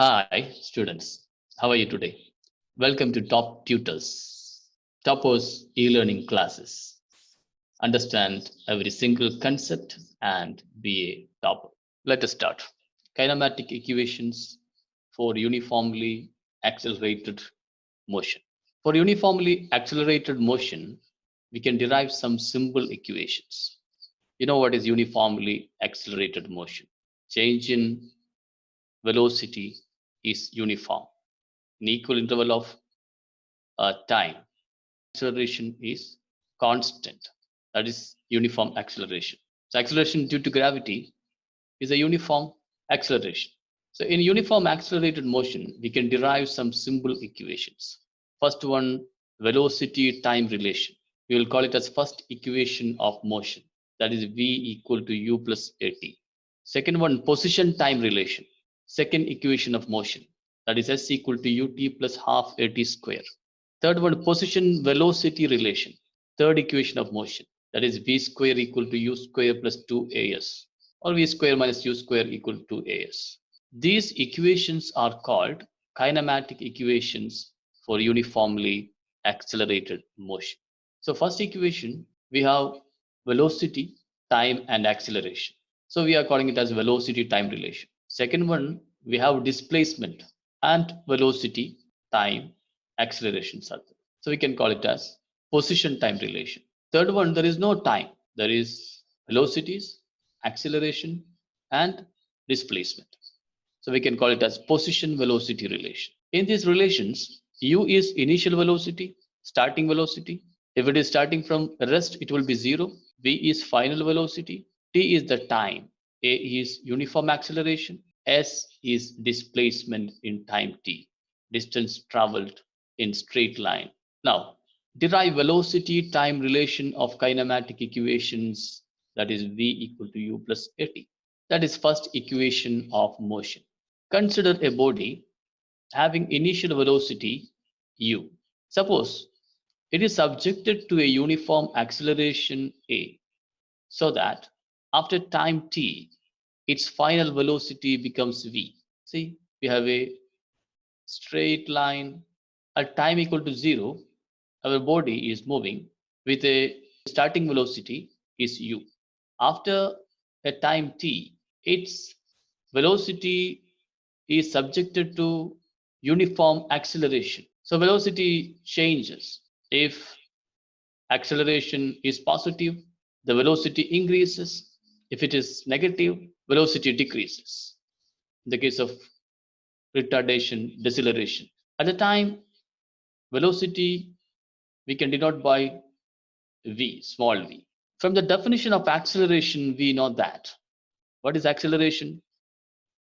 Hi, students. How are you today? Welcome to Top Tutors, Toppers e-learning classes. Understand every single concept and be a topper. Let us start. Kinematic equations for uniformly accelerated motion. For uniformly accelerated motion, we can derive some simple equations. You know what is uniformly accelerated motion? Change in velocity is uniform in equal interval of time. Acceleration is constant, that is uniform acceleration. So acceleration due to gravity is a uniform acceleration. So in uniform accelerated motion, we can derive some simple equations. First one, velocity time relation. We will call it as first equation of motion, that is v equal to u plus at. Second one, position time relation. Second equation of motion, that is s equal to ut plus half at square. Third one, position velocity relation. Third equation of motion, that is v square equal to u square plus 2as, or v square minus u square equal to as. These equations are called kinematic equations for uniformly accelerated motion. So first equation, we have velocity, time and acceleration. So we are calling it as velocity time relation. Second one, we have displacement and velocity, time, acceleration circle. So we can call it as position time relation. Third one, there is no time. There is velocities, acceleration, and displacement. So we can call it as position velocity relation. In these relations, u is initial velocity, starting velocity. If it is starting from rest, it will be 0. V is final velocity. T is the time. A is uniform acceleration. S is displacement in time t, distance traveled in straight line. Now, derive velocity time relation of kinematic equations, that is V equal to U plus at. That is first equation of motion. Consider a body having initial velocity u. Suppose it is subjected to a uniform acceleration a, so that after time t, its final velocity becomes v. See, we have a straight line at time equal to 0. Our body is moving with a starting velocity is u. After a time t, its velocity is subjected to uniform acceleration. So velocity changes. If acceleration is positive, the velocity increases. If it is negative, velocity decreases. In the case of retardation, deceleration. At the time, velocity we can denote by v, small v. From the definition of acceleration, we know that. What is acceleration?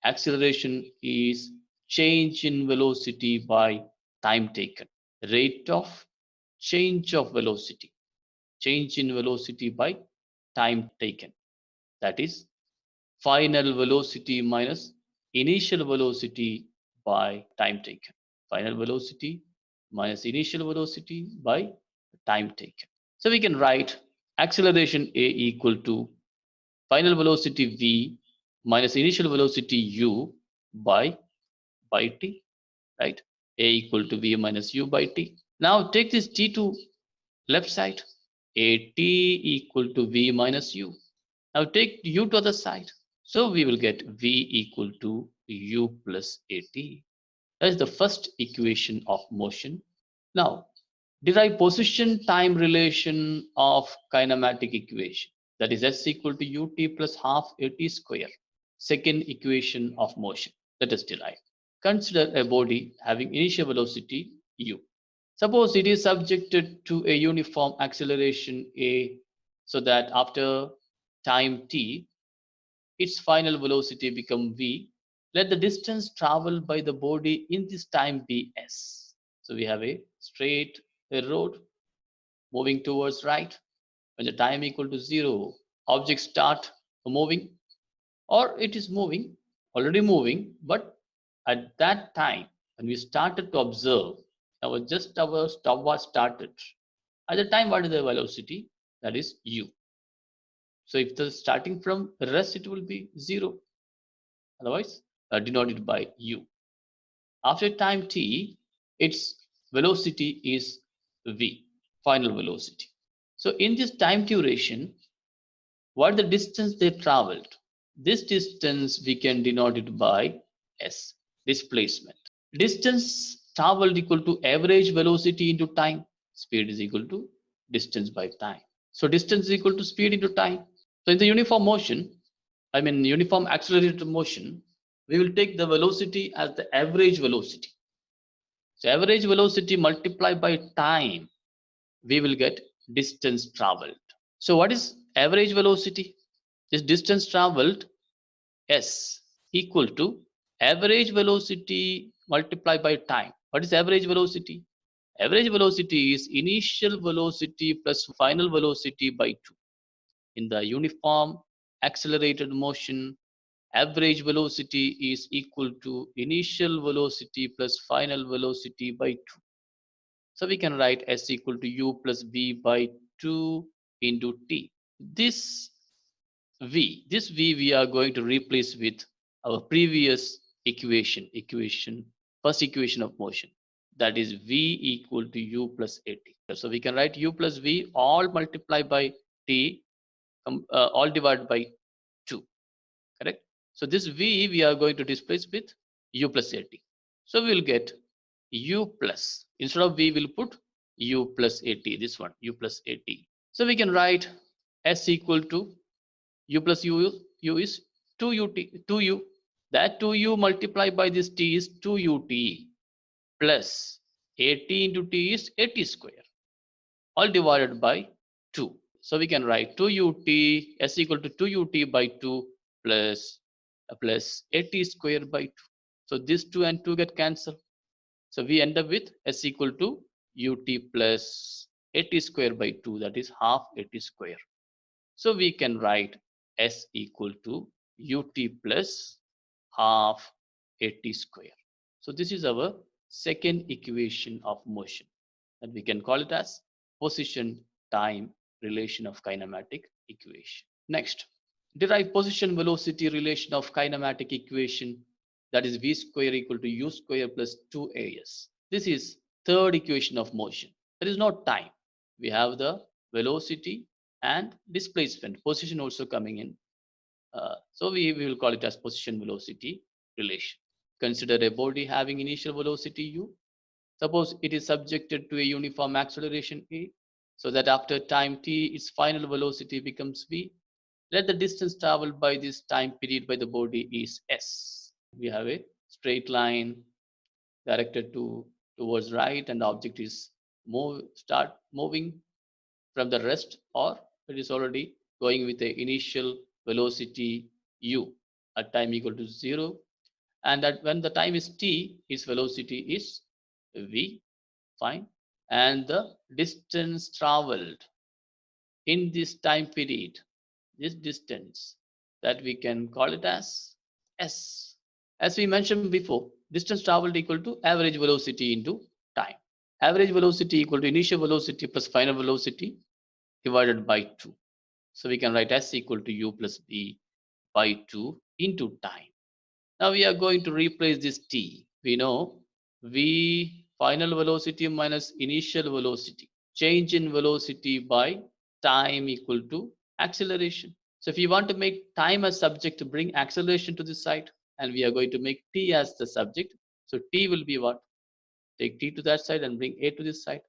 Acceleration is change in velocity by time taken. Rate of change of velocity. Change in velocity by time taken. That is final velocity minus initial velocity by time taken. Final velocity minus initial velocity by time taken. So we can write acceleration a equal to final velocity v minus initial velocity u by t, right? A equal to v minus u by t. Now take this t to left side. A t equal to v minus u. Now take u to the side. So we will get v equal to u plus at. That is the first equation of motion. Now derive position time relation of kinematic equation. That is s equal to ut plus half at square. Second equation of motion. Let us derive. Consider a body having initial velocity u. Suppose it is subjected to a uniform acceleration a, so that after time t, its final velocity become v. Let the distance traveled by the body in this time be s. So we have a straight road moving towards right. When the time equal to 0, objects start moving, or it is moving, already moving, but at that time when we started to observe, our stopwatch started. At the time, what is the velocity? That is u. So if the starting from rest, it will be 0. Otherwise, denoted by u. After time t, its velocity is v, final velocity. So in this time duration, what the distance they traveled? This distance we can denote it by s, displacement. Distance traveled equal to average velocity into time. Speed is equal to distance by time. So distance is equal to speed into time. So in the uniform motion, I mean uniform accelerated motion, we will take the velocity as the average velocity. So average velocity multiplied by time, we will get distance traveled. So what is average velocity? This distance traveled s equal to average velocity multiplied by time. What is average velocity? Average velocity is initial velocity plus final velocity by 2. In the uniform accelerated motion, average velocity is equal to initial velocity plus final velocity by 2. So we can write s equal to u plus v by 2 into t. This v we are going to replace with our previous equation, first equation of motion, that is v equal to u plus at. So we can write u plus v all multiplied by t, all divided by 2, correct? So this v we are going to displace with u plus at. So we will get u plus, instead of v we'll put u plus at, this one u plus at. So we can write s equal to u plus u is 2u. That 2u multiplied by this t is 2ut plus 80 into t is 80 square, all divided by 2. So we can write 2ut s equal to 2ut by 2 plus 80 square by 2. So this 2 and 2 get cancelled. So we end up with s equal to ut plus 80 square by 2, that is half 80 square. So we can write s equal to ut plus half 80 square. So this is our second equation of motion, and we can call it as position time relation of kinematic equation. Next, derive position velocity relation of kinematic equation, that is v square equal to u square plus 2as. This is third equation of motion. There is no time. We have the velocity and displacement, position also coming in. So we will call it as position velocity relation. Consider a body having initial velocity u. Suppose it is subjected to a uniform acceleration a, so that after time t, its final velocity becomes v. Let the distance traveled by this time period by the body is s. We have a straight line directed towards right, and the object is start moving from the rest, or it is already going with the initial velocity u at time equal to 0, and that when the time is t, its velocity is v, fine, and the distance traveled in this time period, this distance, that we can call it as s. As we mentioned before, distance traveled equal to average velocity into time. Average velocity equal to initial velocity plus final velocity divided by 2. So we can write s equal to u plus v by 2 into time. Now we are going to replace this t. We know v final velocity minus initial velocity, change in velocity by time equal to acceleration. So if you want to make time as subject, to bring acceleration to this side, and we are going to make t as the subject. So t will be what? Take t to that side and bring a to this side.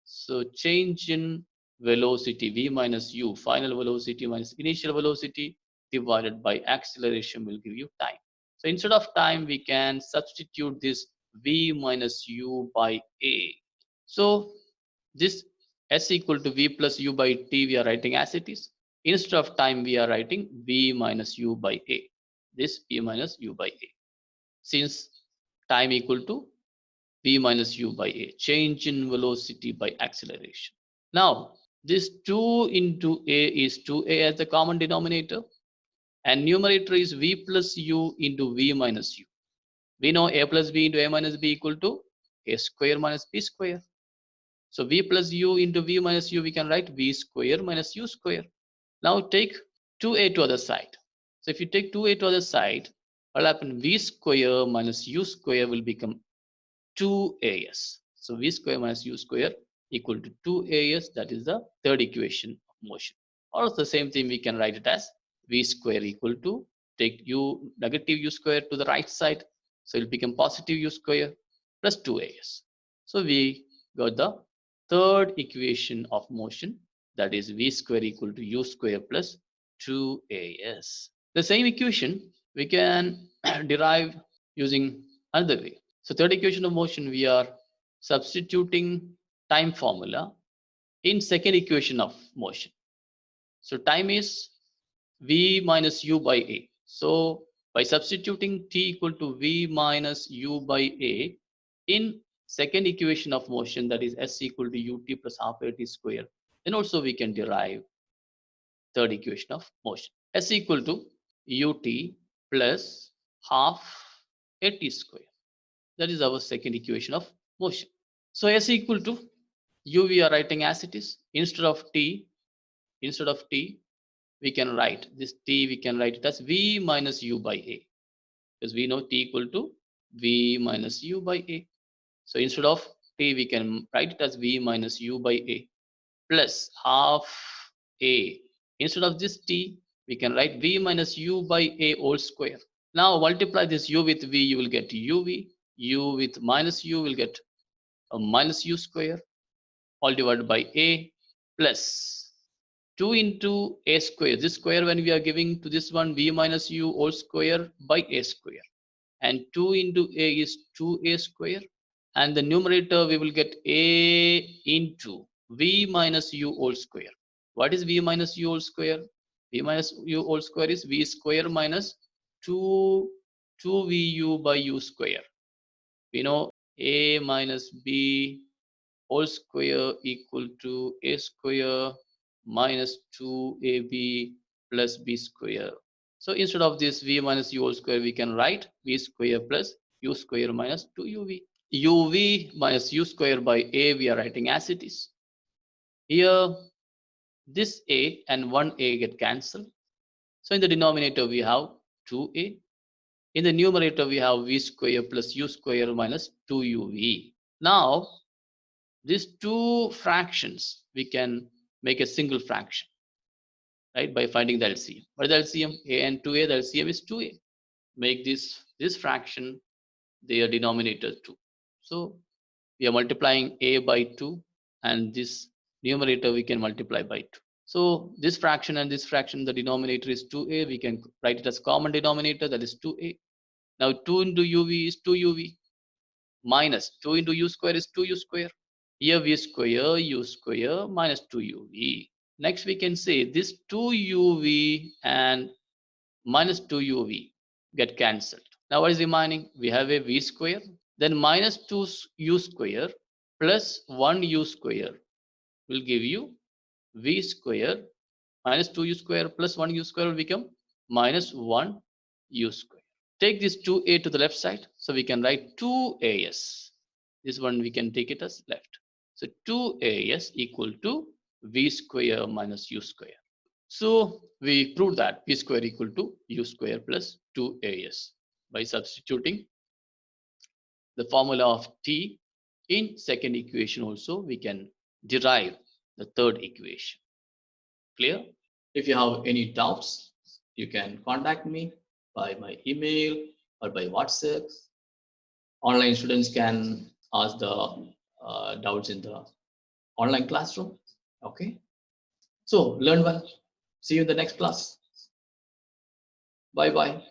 So change in velocity v minus u, final velocity minus initial velocity divided by acceleration will give you time. So instead of time, we can substitute this v minus u by a. So this s equal to v plus u by t, we are writing as it is. Instead of time, we are writing v minus u by a. This v minus u by a. Since time equal to v minus u by a, change in velocity by acceleration. Now, this 2 into a is 2a as the common denominator, and numerator is v plus u into v minus u. We know a plus b into a minus b equal to a square minus b square. So v plus u into v minus u, we can write v square minus u square. Now take 2a to other side. So if you take 2a to other side, what will happen? V square minus u square will become 2as. So v square minus u square equal to 2as. That is the third equation of motion. Or the same thing, we can write it as v square equal to, take u negative u square to the right side, so it will become positive u square plus 2as. So we got the third equation of motion, that is v square equal to u square plus 2as. The same equation we can derive using another way. So third equation of motion, we are substituting time formula in second equation of motion. So time is v minus u by a. So by substituting t equal to v minus u by a in second equation of motion, that is s equal to ut plus half at square, then also we can derive third equation of motion. S equal to ut plus half at square. That is our second equation of motion. So S equal to u we are writing as it is. Instead of t, we can write this t, we can write it as v minus u by a, because we know t equal to v minus u by a. So instead of t, we can write it as v minus u by a plus half a. Instead of this t, we can write v minus u by a whole square. Now multiply this u with v, you will get uv. U with minus u will get a minus u square, all divided by a, plus 2 into a square. This square, when we are giving to this one, v minus u whole square by a square, and 2 into a is 2a square, and the numerator we will get a into v minus u whole square. What is v minus u whole square? V minus u whole square is v square minus 2vu by u square. We know a minus b whole square equal to a square minus 2ab plus b square. So instead of this v minus u whole square, we can write v square plus u square minus 2uv. uv minus u square by a we are writing as it is. Here this a and 1a get cancelled. So in the denominator we have 2a. In the numerator we have v square plus u square minus 2uv. Now these two fractions we can make a single fraction, right, by finding the LCM. What is the LCM? A and 2a, the LCM is 2a. Make this fraction their denominator 2. So we are multiplying a by 2, and this numerator we can multiply by 2. So this fraction and this fraction, the denominator is 2a. We can write it as common denominator, that is 2a. Now 2 into uv is 2uv, minus 2 into u square is 2u square. Here v square u square minus 2uv. Next we can say this 2uv and minus 2uv get cancelled. Now what is remaining? We have a v square, then minus 2u square plus 1u square will give you v square minus 2u square plus 1u square will become minus 1u square. Take this 2a to the left side, so we can write 2as. This one we can take it as left. So 2as equal to v square minus u square. So we proved that v square equal to u square plus 2as by substituting the formula of t in second equation. Also we can derive the third equation. Clear? If you have any doubts, you can contact me by my email or by WhatsApp. Online students can ask the doubts in the online classroom. Okay, so learn well. See you in the next class. Bye bye.